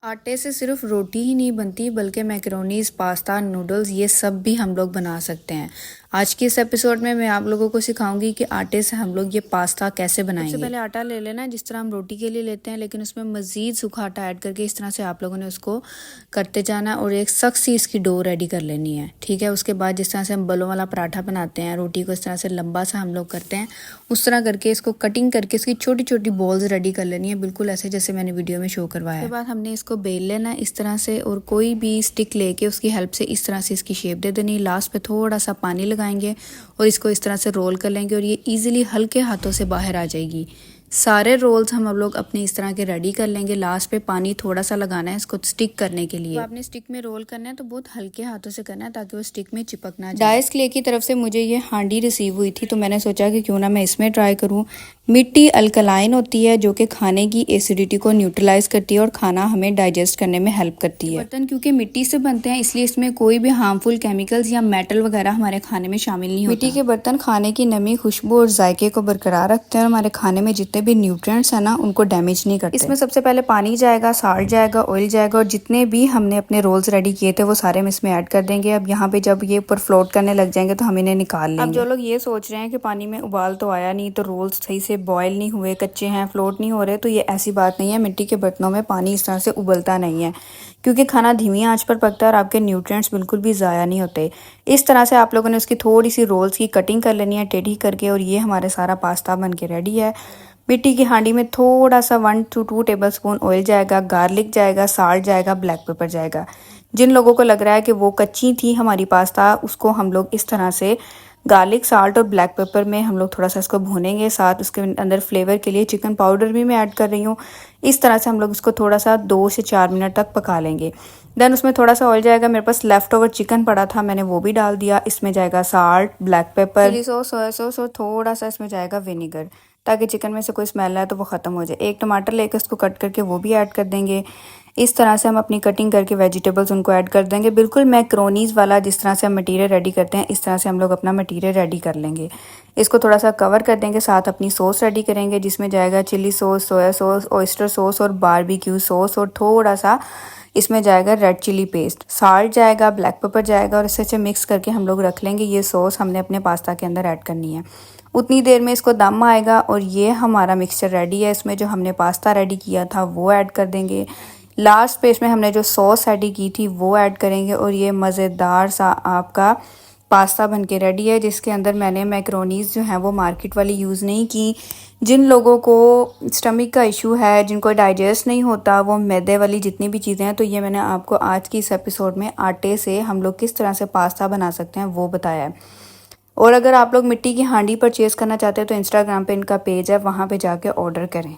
आटे से सिर्फ रोटी ही नहीं बनती बल्कि मैकरोनीज, पास्ता, नूडल्स ये सब भी हम लोग बना सकते हैं। आज के इस एपिसोड में मैं आप लोगों को सिखाऊंगी कि आटे से हम लोग ये पास्ता कैसे बनाएंगे। सबसे पहले आटा ले लेना जिस तरह हम रोटी के लिए लेते हैं, लेकिन उसमें मज़ीद सूखा आटा ऐड करके इस तरह से आप लोगों ने उसको करते जाना और एक सख्त सी इसकी डो रेडी कर लेनी है। ठीक है, उसके बाद जिस तरह से हम बलों वाला पराठा बनाते हैं, रोटी को इस तरह से लंबा सा हम लोग करते हैं, उस तरह करके इसको कटिंग करके इसकी छोटी छोटी बॉल्स रेडी कर लेनी है, बिल्कुल ऐसे जैसे मैंने वीडियो में शो करवाया है। उसके बाद हमने इसको बेल लेना है इस तरह से और कोई भी स्टिक लेके उसकी हेल्प से इस तरह से इसकी शेप दे देनी। लास्ट पे थोड़ा सा पानी लगाएंगे और इसको इस तरह से रोल कर लेंगे और ये इजीली हल्के हाथों से बाहर आ जाएगी। सारे रोल्स हम लोग अपने इस तरह के रेडी कर लेंगे। लास्ट पे पानी थोड़ा सा लगाना है इसको स्टिक करने के लिए। तो आपने स्टिक में रोल करना है तो बहुत हल्के हाथों से करना है ताकि वो स्टिक में चिपक ना जाए। डाइस क्ले की तरफ से मुझे ये हांडी रिसीव हुई थी तो मैंने सोचा कि क्यों ना मैं इसमें ट्राई करूँ। मिट्टी अल्कलाइन होती है जो कि खाने की एसिडिटी को न्यूट्रलाइज करती है और खाना हमें डाइजेस्ट करने में हेल्प करती है। बर्तन क्योंकि मिट्टी से बनते हैं इसलिए इसमें कोई भी हार्मफुल केमिकल्स या मेटल वगैरह हमारे खाने में शामिल नहीं होता। मिट्टी के बर्तन खाने की नमी, खुशबू और जायके को बरकरार रखते हैं और हमारे खाने में जितने भी न्यूट्रिएंट्स है ना उनको डैमेज नहीं करते। इसमें सबसे पहले पानी जाएगा, साल्ट जाएगा, ऑयल जाएगा और जितने भी हमने अपने रोल्स रेडी किए थे वो सारे हम इसमें ऐड कर देंगे। अब यहाँ पे जब ये ऊपर फ्लोट करने लग जाएंगे तो हम इन्हें निकाल लेंगे। अब जो लोग ये सोच रहे हैं कि पानी में उबाल तो आया नहीं तो रोल्स सही से बॉयल नहीं हुए, कच्चे हैं, फ्लोट नहीं हो रहे, तो ये ऐसी बात नहीं है। मिट्टी के बर्तनों में पानी इस तरह से उबलता नहीं है क्योंकि खाना धीमी आंच पर पकता है और आपके न्यूट्रिएंट्स बिल्कुल भी ज़ाया नहीं होते। इस तरह से आप लोगों ने उसकी थोड़ी सी रोल्स की कटिंग कर लेनी है टेढ़ी करके और ये हमारे सारा पास्ता बन के रेडी है। मिट्टी की हांडी में थोड़ा सा 1 to 2 टेबलस्पून ऑयल जाएगा, गार्लिक जाएगा, साल्ट जाएगा, ब्लैक पेपर जाएगा। जिन लोगों को लग रहा है कि वो कच्ची थी हमारी पास्ता, उसको हम लोग इस तरह से गार्लिक, साल्ट और ब्लैक पेपर में हम लोग थोड़ा सा इसको भूनेंगे। साथ उसके अंदर फ्लेवर के लिए चिकन पाउडर भी मैं ऐड कर रही हूँ। इस तरह से हम लोग इसको थोड़ा सा 2 से 4 मिनट तक पका लेंगे। देन उसमें थोड़ा सा ऑयल जाएगा। मेरे पास लेफ्ट ओवर चिकन पड़ा था, मैंने वो भी डाल दिया। इसमें जाएगा salt, black pepper, chilli sauce, soya sauce और थोड़ा सा इसमें जाएगा विनीगर ताकि चिकन में से कोई स्मेल आए तो वो ख़त्म हो जाए। एक टमाटर लेकर उसको कट करके वो भी ऐड कर देंगे। इस तरह से हम अपनी कटिंग करके वेजिटेबल्स उनको ऐड कर देंगे। बिल्कुल मैक्रोनीज वाला जिस तरह से हम मटीरियल रेडी करते हैं इस तरह से हम लोग अपना मटीरियल रेडी कर लेंगे। इसको थोड़ा सा कवर कर देंगे। साथ अपनी सॉस रेडी करेंगे जिसमें जाएगा chilli sauce, soya sauce, oyster sauce और बारबेक्यू सॉस और थोड़ा सा इसमें जाएगा रेड चिली पेस्ट। साल्ट जाएगा, ब्लैक पेपर जाएगा और इसे अच्छे मिक्स करके हम लोग रख लेंगे। ये सॉस हमने अपने पास्ता के अंदर ऐड करनी है। उतनी देर में इसको दम आएगा और ये हमारा मिक्सचर रेडी है। इसमें जो हमने पास्ता रेडी किया था वो ऐड कर देंगे। लास्ट पे इसमें हमने जो सॉस रेडी की थी वो ऐड करेंगे और ये मज़ेदार सा आपका पास्ता बन के रेडी है, जिसके अंदर मैंने मैक्रोनीज जो हैं वो मार्केट वाली यूज़ नहीं की। जिन लोगों को स्टमक का इशू है, जिनको डाइजेस्ट नहीं होता, वो मैदे वाली जितनी भी चीज़ें हैं, तो ये मैंने आपको आज की इस एपिसोड में आटे से हम लोग किस तरह से पास्ता बना सकते हैं वो बताया है। और अगर आप लोग मिट्टी की हांडी परचेज़ करना चाहते हैं तो इंस्टाग्राम पे इनका पेज है, वहाँ पे जाके ऑर्डर करें।